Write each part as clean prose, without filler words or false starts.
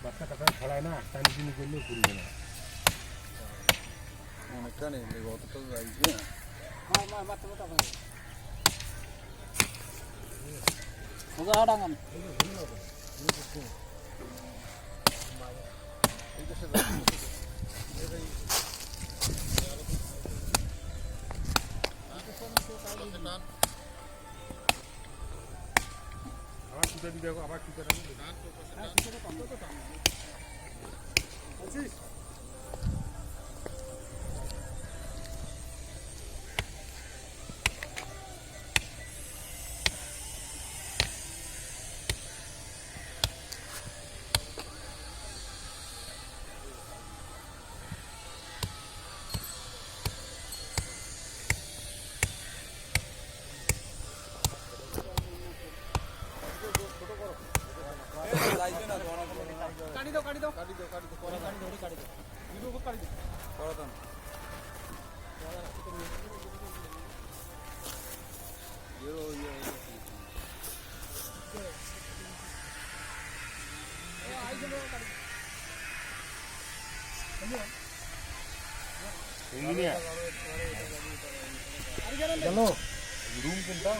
বাচ্চা টাকা ছাড়ায় না, টানি কিনে করলেও করবে না। অনেকটা নেই, অতটা যাইছে। আবার ছুটে দিতে হবে, আবার ছুটে রাখবে। ইঞ্জিনিয়ার চলো রুম কোনটা?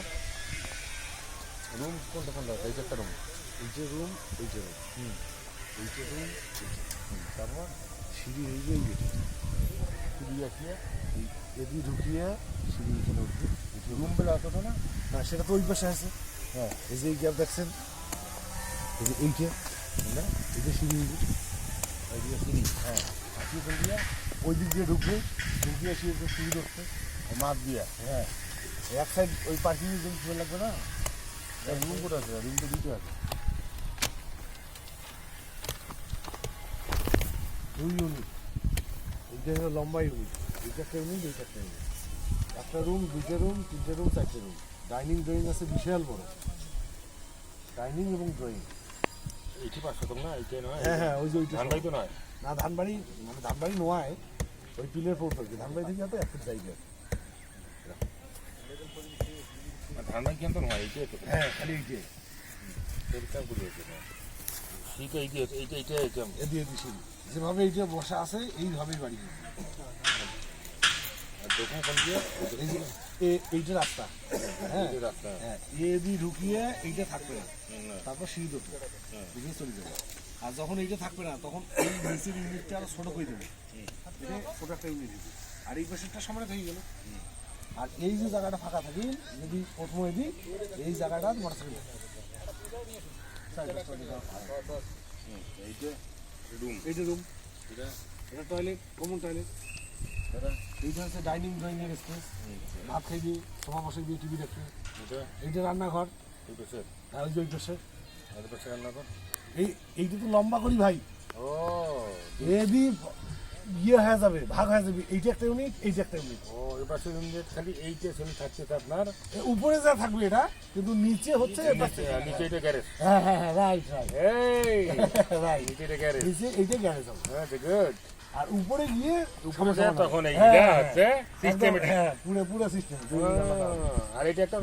রুম কোনটা কোনটা? এই যে একটা রুম, এই যে রুম, এই যে রুম, এই যে রুম, তারপর সিঁড়ি এই যে সিঁড়ি আছে, এদি ঢুকিয়ে সিঁড়ি এখানে উঠবে। রুম বেলা অতটা না? হ্যাঁ, সেটা তো ওই পাশে আছে। হ্যাঁ, এই যে এই গ্যাপ দেখছেন, এই যে এইটা, এই যে সিঁড়ি, এইদিকে সিঁড়ি। হ্যাঁ, আসি কোন দিয়ে? ওই দিক দিয়ে ঢুকবে, ঢুকিয়ে সিঁড়ি ঢুকছে মাছ দিয়ে। হ্যাঁ, এক সাইড ওই পার্কিংয়ের জন্য চলে লাগবে না। রুম কোথায় আছে? রুম তো দুটো আছে। দুই ইউনিট, এইটা হলো লম্বা ইউনিট, এইটা একটা ইউনিট, এইটা একটা ইউনিট। একটা রুম, দুটো রুম, তিনটে রুম, চারটে রুম। ডাইনিং ড্রয়িং আছে বিশাল বড়, ডাইনিং এবং ড্রয়িং। এইটি 500 না? এইটাই নয়? হ্যাঁ হ্যাঁ, ওই যে ওইটা ধানবাড়ি তো নয়? না, ধানবাড়ি মানে ধানবাড়ি নোয়ায় ওই পিলের ফোর থেকে, ধানবাড়ি থেকে তো এক ফুট জায়গা। ধানবাড়ি কেন তো নয়? এইটাই তো। হ্যাঁ, খালি এইটাই, পরিষ্কার করে দিয়েছে। এইটা এইটা এইটা এইটা এইটা এদিকে সিঁড়ি যেভাবে এইটা বসা আছে এইভাবেই বাড়ি। আর দোকান কোন দিয়ে? এই যে এইটা রাস্তা, হ্যাঁ এই রাস্তা। হ্যাঁ, এদি ঢুকিয়ে এইটা থাকবে না, না। তারপর সিঁড়ি ঢুকবে, বুঝে চলে যাবে। আর যখন এইটা থাকবে না তখন এই নিচের ইউনিটটা আরো ছোট করে দেবে, এটা ছোট একটা ইউনিট দিবে, আর এই পাশেরটা সমান হয়ে গেল। আর এই যে জায়গাটা ফাঁকা থাকে, যদি প্রথম দিই এই জায়গাটা মোটরসাইকেল এইটা রুম, এইটা রুম, এটা এটা টয়লেট, কমন টয়লেট। এটা এইটা হচ্ছে ডাইনিং ড্রয়িং এর স্পেস, ভাত খাই দিয়ে সোফা বসে দিয়ে টিভি দেখবে। এটা এইটা রান্নাঘর, এই পাশে, আর ওই যে ওই পাশে এই পাশে রান্না কর। এইটা তো লম্বা করি ভাই, ও এদি ইয়ে হয়ে যাবে, ভাগ হয়ে যাবে। এইটা একটা ইউনিট, এইটা একটা ইউনিট। ও এই পাশে রুম দিয়ে খালি এইটা শুনে থাকছে আপনার। উপরে যা থাকবে এটা, কিন্তু নিচে হচ্ছে নিচে এটা গ্যারেজ। হ্যাঁ হ্যাঁ হ্যাঁ, রাইট রাইট এই রাইট, নিচে এটা গ্যারেজ। নিচে এইটা গ্যারেজ হবে। হ্যাঁ, গুড। আর উপরে গিয়ে উপরে যায় তখন এই হ্যাঁ, এটা হ্যাঁ, হচ্ছে একদম, সিস্টেমেটিক। হ্যাঁ, পুরো পুরো সিস্টেম। আর এটা একটা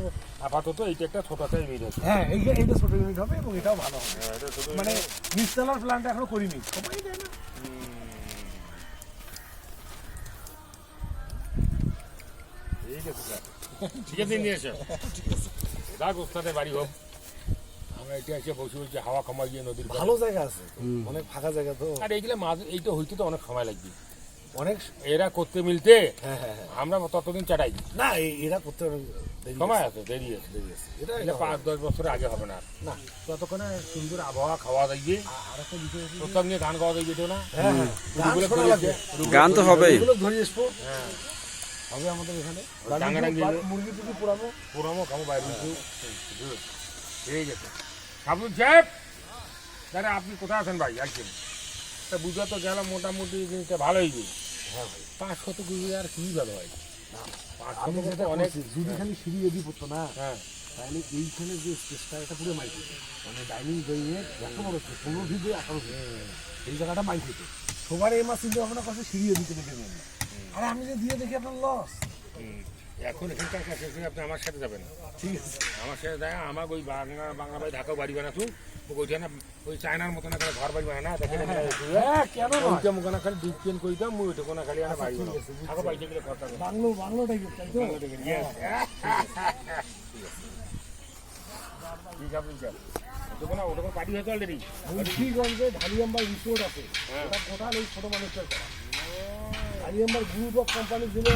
আপাতত এইটা একটা ছোট একটা ইউনিট আছে। হ্যাঁ, এইটা ছোট ইউনিট হবে এবং এটাও ভালো হবে। হ্যাঁ, এটা ছোট মানে নিচতলার প্ল্যানটা এখনো করিনি, সবাই দেয় না। ঠিক আছে স্যার, ঠিক আছে নিয়ে এসো। রাখ ওস্তাদের বাড়ি হোক, আমরা এটা এসে বসে বসে হাওয়া খামাই গিয়ে নদীর পাড়ে। ভালো জায়গা আছে, অনেক ফাঁকা জায়গা তো, আর এইগুলো মাছ এইটা হইতে তো অনেক সময় লাগবে। অনেক। এরা করতে মিলতে হ্যাঁ হ্যাঁ হ্যাঁ, আমরা ততদিন চাটাই দিই। না এরা করতে অনেক দেরি সময় আছে, আছে, দেরি আছে। দেরি আছে। এটা এটা 5-10 বছরের আগে হবে না। না, ততক্ষণে সুন্দর আবহাওয়া খাওয়া দিয়ে আর একটা বিষয় আছে, প্রস্তাব নিয়ে ধান খাওয়া দিয়ে যেত না? হ্যাঁ হ্যাঁ, গান রুগুলো শোনা ধরে লাগবে, রুগুলো গান তো ধরে- হবেই। এগুলো ধরে আসবো হ্যাঁ, হবে আমাদের এখানে। টাঙ্গাটাঙ্গি মুরগি টুকি পোড়াবো। পুরামো খাবো বাইরে ঠিক আছে। সাবুন সাহেব, দাদা আপনি কোথায় আছেন ভাই? আসছেন তা বুঝা তো গেলাম, মোটামুটি জিনিসটা ভালোই যে। হ্যাঁ ভাই, 500 কেজি আর কি ভালো হয়? আমি 500 যেটা অনেক। অনেক, যদি খালি সিঁড়ি এদি পড়তো না, হ্যাঁ, তাহলে এইখানে যে স্পেসটা এটা পুরো মাইক হতো। মানে ডাইনিং ড্রয়িংয়ের এত বড় স্পেস, 15 ফিট 18 ফিট, এই জায়গাটা মাইক হতো। সবার এই মাস চিন্তা ভাবনা করছে সিঁড়ি এদিকে দেখে নেন না, আরে আমি যে দিয়ে দেখি আপনার লস। এখন এখানকার কাজ শেষ হয়ে আপনি আমার সাথে যাবেন। ঠিক আছে আমার সাথে যায় আমাকে ওই বাংলা বাড়ি ঢাকাও বাড়ি বানাতো ওইটা না ওই চায়নার মতো না ঘর বাড়ি বানায় না দেখেন কেন ওইটা মুখানা খালি ডিপেন করিতাম মুই ওইটা কোনা খালি আনা বাড়ি বানাবো ঢাকা বাড়ি থেকে কথা বাংলো টাইপের তাই তো ঠিক আছে ওটা কোনো পার্টি হয়েছে অলরেডি মুন্সিগঞ্জে ঢালিয়াম্বার রিসোর্ট আছে ওটা টোটাল এই ছোট মানুষের করা ঢালিয়াম্বার গ্রুপ অফ কোম্পানি ছিল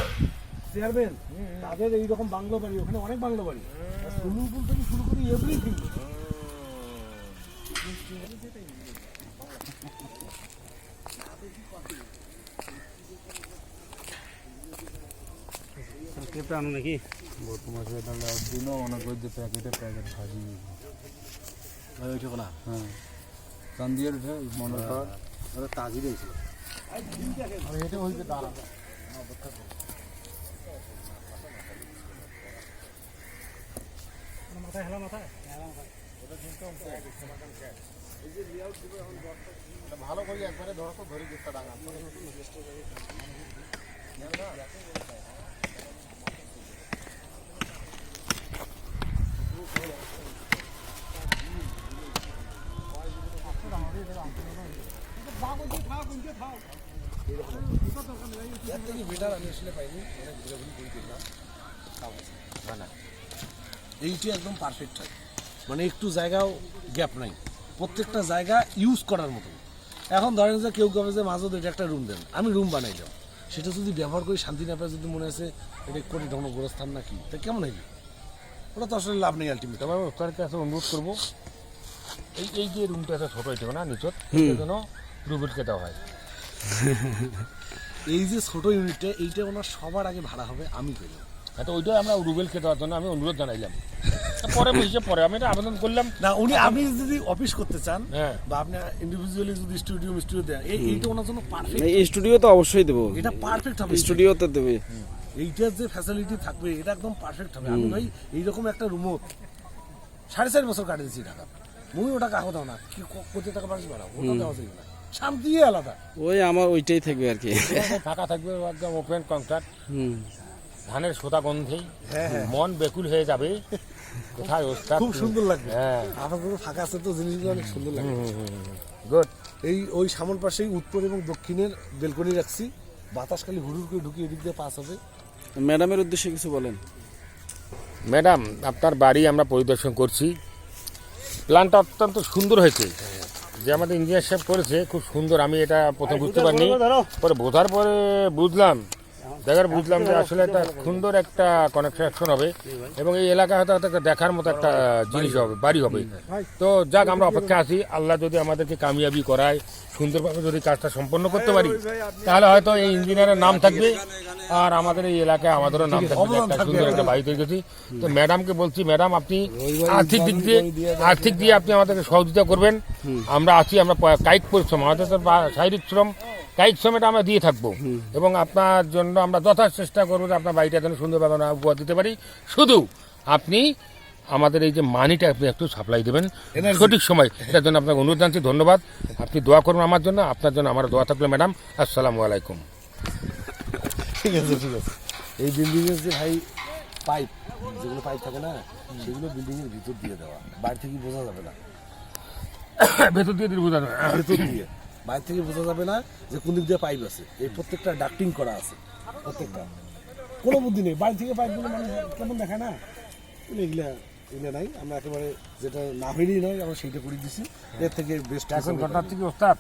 চেয়ারম্যান তাদের এইরকম বাংলো বাড়ি ওখানে অনেক বাংলো বাড়ি সুইমিং পুল থেকে শুরু করে এভরিথিং নাকি তোমার সাথে তাহলে দিনও অনেক ওই যে প্যাকেটে প্যাকেট ভাজি ওইটুকু না হ্যাঁ চান্দিয়ার উঠে মনে কর ওরা তাজি দিয়েছিল এটা হইতে দাঁড়া মাথায় হেলা মাথায় ভালো করে একবারে ধরো তো ধরে গেছটা ডাঙা বেটার আমি আসলে পাইনি অনেক ঘুরাঘুরি করে দেখলাম এইটি একদম পারফেক্ট হয় মানে একটু জায়গাও গ্যাপ নাই প্রত্যেকটা জায়গা ইউজ করার মতো এখন ধরেন যে কেউ কবে যে মাঝে এটা একটা রুম দেন আমি রুম বানাইলাম সেটা যদি ব্যবহার করি শান্তি না পায় যদি মনে আছে এটা কোটি ঢঙ্গ গোরস্থান নাকি তা কেমন হইবে ওটা তো আসলে লাভ নেই আলটিমেট তবে আমি ওর কাছে অনুরোধ করবো এই যে রুমটা আছে ছোট হইতে না নিচত যেন রুবেল খেতে হয় এই যে ছোট ইউনিটটা এইটা ওনার সবার আগে ভাড়া হবে আমি পেলাম তো ওইটাই আমরা রুবেল খেতে হওয়ার জন্য আমি অনুরোধ জানাইলাম পরে বুঝছে পরে আমি এটা আবেদন করলাম না উনি আপনি যদি অফিস করতে চান হ্যাঁ বা আপনি ইন্ডিভিজুয়ালি যদি স্টুডিও দেন এইটা ওনার জন্য পারফেক্ট এই স্টুডিও তো অবশ্যই দেবো এটা পারফেক্ট হবে স্টুডিওতে দেবে এইটার যে ফ্যাসিলিটি থাকবে এটা একদম পারফেক্ট হবে আমি ভাই এইরকম একটা রুমও 4.5 বছর কাটে দিচ্ছি টাকা মুই ওটা কাকো দাও না কি কত টাকা পারছি বাড়াও ওটা দেওয়া যাবে না শান্তি আলাদা ওই আমার ওইটাই থাকবে আর কি ফাঁকা থাকবে একদম ওপেন কন্ট্রাক্ট হুম ধানের সোতা গন্ধেই মন বেকুল হয়ে যাবে কোথায় ওস্তাদ খুব সুন্দর লাগবে হ্যাঁ আমার পুরো ফাঁকা আছে তো জিনিসগুলো অনেক সুন্দর লাগে গুড এই ওই সামন পাশেই উত্তর এবং দক্ষিণের বেলকনি রাখছি বাতাস খালি হুড়ুর করে ঢুকিয়ে এদিক দিয়ে পাস হবে ম্যাডামের উদ্দেশ্যে কিছু বলেন ম্যাডাম আপনার বাড়ি আমরা পরিদর্শন করছি প্ল্যানটা অত্যন্ত সুন্দর হয়েছে যে আমাদের ইঞ্জিনিয়ার সাহেব করেছে খুব সুন্দর আমি এটা প্রথম বুঝতে পারিনি পরে বোঝার পরে বুঝলাম বুঝলাম যে আসলে একটা সুন্দর একটা কনেকশন হবে এবং এই এলাকা হয়তো একটা দেখার মতো একটা জিনিস হবে বাড়ি হবে তো যাক আমরা অপেক্ষা আছি আল্লাহ যদি আমাদেরকে কামিয়াবি করায় সুন্দরভাবে যদি কাজটা সম্পন্ন করতে পারি তাহলে হয়তো এই ইঞ্জিনিয়ারের নাম থাকবে আর আমাদের এই এলাকায় আমাদেরও নাম থাকবে একটা সুন্দর একটা বাড়ি তৈরি করছি তো ম্যাডামকে বলছি ম্যাডাম আপনি আর্থিক দিয়ে আপনি আমাদেরকে সহযোগিতা করবেন আমরা আছি আমরা কায়িক পরিশ্রম আমাদের তো শারীরিক শ্রম কায়িক শ্রমটা আমরা দিয়ে থাকবো এবং আপনার জন্য আমরা যথাযথ চেষ্টা করবো যে আপনার বাড়িটা যেন সুন্দরভাবে আমরা উপহার দিতে পারি শুধু আপনি আমাদের এই যে মানিটা আপনি একটু সাপ্লাই দেবেন সঠিক সময় এটার জন্য আপনাকে অনুরোধ জানাচ্ছি ধন্যবাদ আপনি দোয়া করুন আমার জন্য আপনার জন্য আমার দোয়া থাকলে ম্যাডাম আসসালামু আলাইকুম ঠিক আছে এই বিল্ডিংয়ের যে ভাই পাইপ যেগুলো পাইপ থাকে না সেগুলো বিল্ডিংয়ের ভিতর দিয়ে দেওয়া বাইরে থেকে বোঝা যাবে না ভেতর দিয়ে দিলে বোঝা যাবে ভেতর দিয়ে বাইরে থেকে বোঝা যাবে না যে কোন দিক দিয়ে পাইপ আছে এই প্রত্যেকটা ডাক্টিং করা আছে প্রত্যেকটা কোনো বুদ্ধি নেই বাইরে থেকে পাইপগুলো মানে কেমন দেখায় না এগুলা নাই আমরা একেবারে যেটা না হইলেই নয় আমরা সেইটা করে দিছি এর থেকে বেস্ট এখন ঘটনার থেকে ওস্তাদ